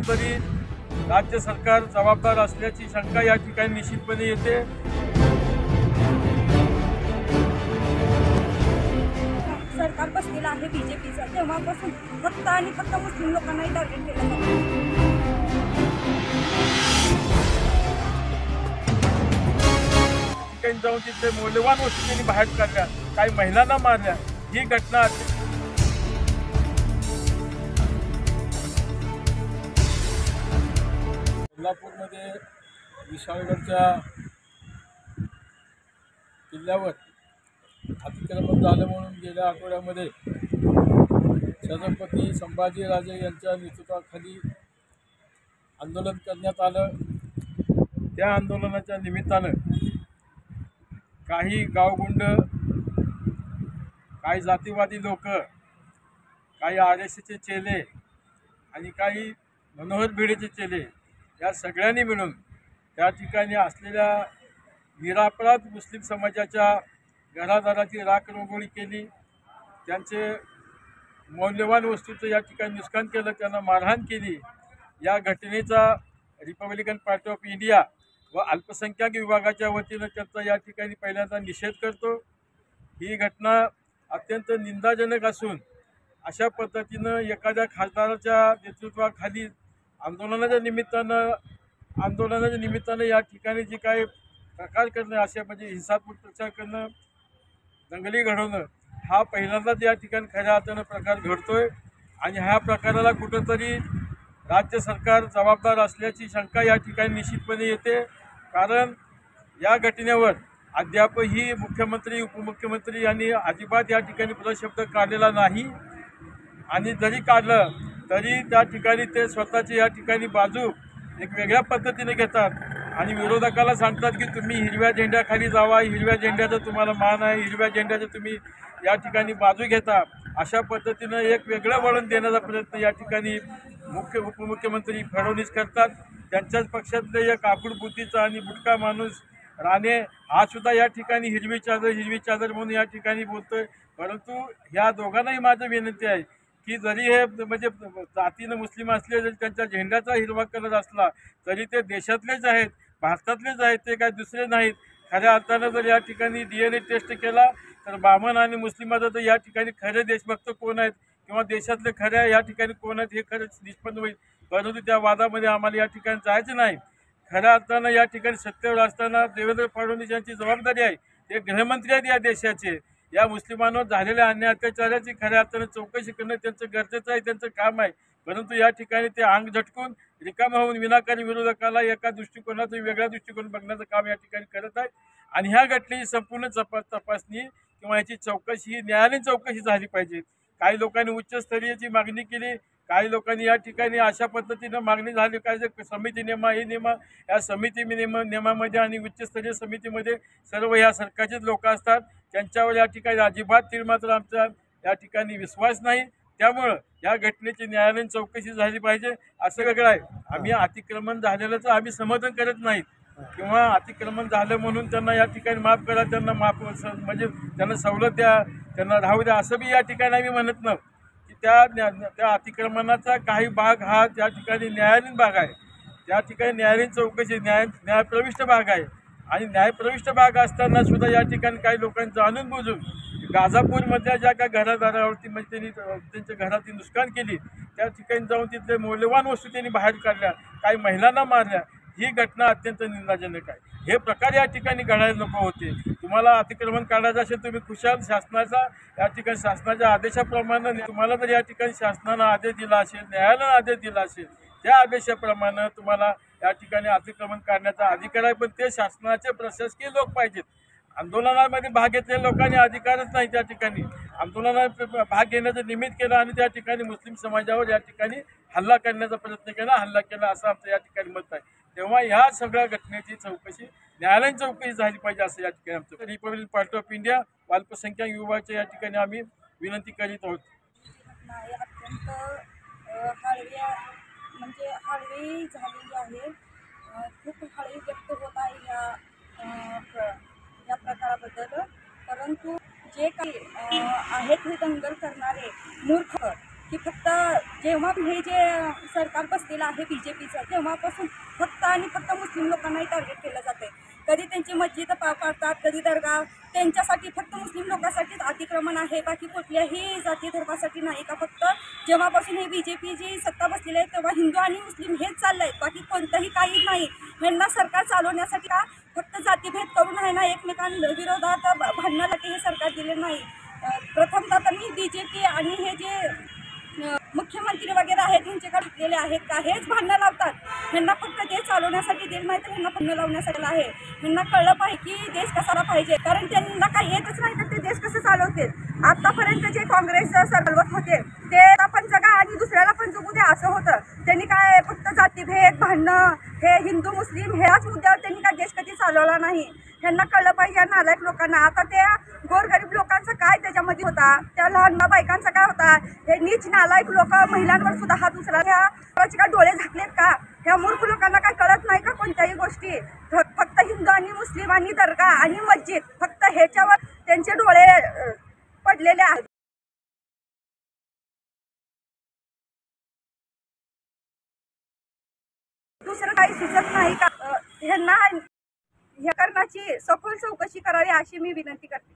कुठंतरी राज्य सरकार जबाबदार असल्याची शंका या ठिकाणी निश्चितपणे येते। सरकार बसलेलं आहे बीजेपीचं, तेव्हापासून फक्त आणि फक्त मुस्लिम लोकांनाही टार्गेट केलं जातं। ठिकाणी जाऊन तिथे मौल्यवान वस्तू त्यांनी बाहेर काढल्या, काही महिलांना मारल्या, ही घटना कोल्हापूरमध्ये विशाळगडच्या किल्ल्यावर अतिक्रमण झालं म्हणून गेल्या आठवड्यामध्ये छत्रपती संभाजीराजे यांच्या नेतृत्वाखाली आंदोलन करण्यात आलं। त्या आंदोलनाच्या निमित्तानं काही गावगुंड, काही जातीवादी लोक, काही RSSचे चेले आणि काही मनोहर भिडेचे चेले या सगळ्यांनी मिळून त्या ठिकाणी असलेल्या निरपराध मुस्लिम समाजाच्या घरादाराची राखरोंगोळी केली, त्यांचे मौल्यवान वस्तूचं या ठिकाणी नुकसान केलं, त्यांना मारहाण केली। या घटनेचा रिपब्लिकन पार्टी ऑफ इंडिया व अल्पसंख्याक विभागाच्या वतीनं त्यांचा या ठिकाणी पहिल्यांदा निषेध करतो। ही घटना अत्यंत निंदाजनक असून अशा पद्धतीनं एखाद्या खासदाराच्या नेतृत्वाखाली आंदोलनाच्या निमित्तानं या ठिकाणी जे काही प्रकार करणं, अशा म्हणजे हिंसात्मक प्रचार करणं, दंगली घडवणं, हा पहिल्यांदाच या ठिकाणी खऱ्या अर्थानं प्रकार घडतोय। आणि ह्या प्रकाराला कुठंतरी राज्य सरकार जबाबदार असल्याची शंका या ठिकाणी निश्चितपणे येते। कारण या घटनेवर अद्यापही मुख्यमंत्री, उपमुख्यमंत्री यांनी अजिबात या ठिकाणी प्रशब्द काढलेला नाही। आणि जरी काढलं तरी त्या ठिकाणी ते स्वतःची या ठिकाणी बाजू एक वेगळ्या पद्धतीने घेतात आणि विरोधकाला सांगतात की तुम्ही हिरव्या झेंड्याखाली जावा, हिरव्या झेंड्याचा तुम्हाला मान आहे, हिरव्या झेंड्याचं तुम्ही या ठिकाणी बाजू घेता। अशा पद्धतीनं एक वेगळं वळण देण्याचा प्रयत्न या ठिकाणी उपमुख्यमंत्री फडणवीस करतात। त्यांच्याच पक्षातले एक आखूड बुद्धीचा आणि बुटका माणूस राणे हा सुद्धा या ठिकाणी हिरवी चादर म्हणून या ठिकाणी बोलतोय। परंतु ह्या दोघांनाही माझं विनंती आहे की जरी हे म्हणजे जातीनं मुस्लिम असले, जरी त्यांच्या झेंड्याचा हिरवा कलर असला तरी ते देशातलेच आहेत, भारतातलेच आहेत, ते काय दुसरे नाहीत। खऱ्या अर्थानं जर या ठिकाणी DNA टेस्ट केला तर बामण आणि मुस्लिमाचं तर या ठिकाणी खरे देशभक्त कोण आहेत किंवा देशातले खऱ्या या ठिकाणी कोण आहेत हे खरंच निष्पन्न होईल। परंतु त्या वादामध्ये आम्हाला या ठिकाणी जायचं नाही। खऱ्या अर्थानं या ठिकाणी सत्तेवर असताना देवेंद्र फडणवीस यांची जबाबदारी आहे, ते गृहमंत्री आहेत या देशाचे। या मुस्लिमांवर झालेल्या अन्याय अत्याचाराची खऱ्या अर्थानं चौकशी करणं त्यांचं गरजेचं आहे, त्यांचं काम आहे। परंतु या ठिकाणी ते अंग झटकून रिकाम होऊन विनाकारण विरोधकाला एका दृष्टिकोनातून वेगळ्या दृष्टिकोन बघण्याचं काम या ठिकाणी करत आहे। आणि ह्या घटनेची संपूर्ण तपासणी किंवा याची चौकशी ही न्यायालयीन चौकशी झाली पाहिजे। काही लोकांनी उच्चस्तरीयची मागणी केली, काही लोकांनी या ठिकाणी अशा पद्धतीनं मागणी झाली काय समिती नेमा, हे नेमा, या समिती नेमामध्ये आणि उच्चस्तरीय समितीमध्ये सर्व या सरकारचेच लोक असतात, त्यांच्यावर या ठिकाणी अजिबात तीळमात्र आमचा या ठिकाणी विश्वास नाही। त्यामुळं या घटनेची न्यायालयीन चौकशी झाली पाहिजे असं वेगळं आहे। आम्ही अतिक्रमण झालेलंच आम्ही समर्थन करत नाहीत किंवा अतिक्रमण झालं म्हणून त्यांना या ठिकाणी माफ करा, त्यांना म्हणजे त्यांना सवलत द्या, त्यांना राहू द्या असं बी या ठिकाणी आम्ही म्हणत नाही की त्या अतिक्रमणाचा काही भाग हा त्या ठिकाणी न्यायालयीन भाग आहे, त्या ठिकाणी न्यायालयीन चौकशी न्यायप्रविष्ट भाग आहे। आणि न्यायप्रविष्ट भाग असताना सुद्धा या ठिकाणी काही लोकांनी जाणून बुजून गाझापूरमधल्या ज्या काही घरादारावरती म्हणजे त्यांनी त्यांच्या घराची नुकसान केली, त्या ठिकाणी जाऊन तिथले मौल्यवान वस्तू त्यांनी बाहेर काढल्या, काही महिलांना मारल्या, ही घटना अत्यंत निंदाजनक आहे। हे प्रकार या ठिकाणी घडायला नको होते। तुम्हाला अतिक्रमण काढायचं असेल तुम्ही खुशाल शासनाचा या ठिकाणी शासनाच्या आदेशाप्रमाणे तुम्हाला जर या ठिकाणी शासनानं आदेश दिला असेल, न्यायालयानं आदेश दिला असेल, त्या आदेशाप्रमाणे तुम्हाला या ठिकाणी अतिक्रमण काढण्याचा अधिकार आहे। पण ते शासनाचे प्रशासकीय लोक पाहिजेत। आंदोलनामध्ये भाग घेतलेल्या लोकांनी अधिकारच नाही त्या ठिकाणी आंदोलनात भाग घेण्याचं निमित्त केलं आणि त्या ठिकाणी मुस्लिम समाजावर या ठिकाणी हल्ला करण्याचा प्रयत्न केला असं आमचं या ठिकाणी मत आहे। तेव्हा ह्या सगळ्या घटनेची चौकशी न्यायालयीन चौकशी झाली पाहिजे असं या ठिकाणी आमचं रिपब्लिकन पार्टी ऑफ इंडिया अल्पसंख्याक विभागाच्या या ठिकाणी आम्ही विनंती करीत आहोत। अत्यंत हळवी झालेली आहे, खूप हळवी व्यक्त होत आहे या प्रकाराबद्दल। परंतु जे काही आहेत हे दंगल करणारे मूर्ख की फक्त जेव्हा हे जे सरकार बसलेलं आहे BJPचं तेव्हापासून फक्त आणि फक्त मुस्लिम लोकांनाही टार्गेट केलं जाते. कधी त्यांची मस्जिद पाडतात, कधी दर्गा, त्यांच्यासाठी फक्त मुस्लिम लोकांसाठीच अतिक्रमण आहे, बाकी कुठल्याही जाती धर्मासाठी नाही. का फक्त जेव्हापासून हे BJP जी सत्ता बसलेली आहे तेव्हा हिंदू आणि मुस्लिम हेच चाललंय, बाकी कोणतंही काही नाही. ह्यांना सरकार चालवण्यासाठी का फक्त जातीभेद करून आहे ना एकमेकांविरोधात भांडण्यासाठी हे सरकार दिले नाही. प्रथमतः तर मी BJP आणि हे जे मुख्यमंत्री वगैरे आहेत ह्यांच्याकडे घेतलेले आहेत का हेच भांडणं लावतात. ह्यांना फक्त देश चालवण्यासाठी दिलं नाही तर ह्यांना भांडणं लावण्यासाठी आहे. ह्यांना कळलं पाहिजे की देश कसाला पाहिजे, कारण त्यांना काही येतच नाही तर ते देश कसं चालवतील. आतापर्यंत जे काँग्रेस चालवत होते ते आपण जगा आणि दुसऱ्याला पण जगू द्या असं होतं. त्यांनी काय फक्त जातीभेद भांडणं हे हिंदू मुस्लिम ह्याच मुद्द्यावर त्यांनी काय देश कधी चालवला नाही. ह्यांना कळलं पाहिजे या नालायक लोकांना. आता त्या गोरगरीब लोकांचं काय त्याच्यामध्ये होता, त्या लहान बायकांचा काय होता, हे नीच नालायक लोक महिलांवर सुद्धा हात उचला. ह्या काय डोळे झाकलेत का? ह्या मूर्ख लोकांना काय कळत नाही का कोणत्याही गोष्टी? फक्त हिंदू आणि मुस्लिम आणि दर्गा आणि मस्जिद फक्त ह्याच्यावर त्यांचे डोळे पडलेले आहेत. दुसरं काही सुचत नाही का? ह्यांना ह्या कारणाची सखोल चौकशी करावी अशी मी विनंती करते.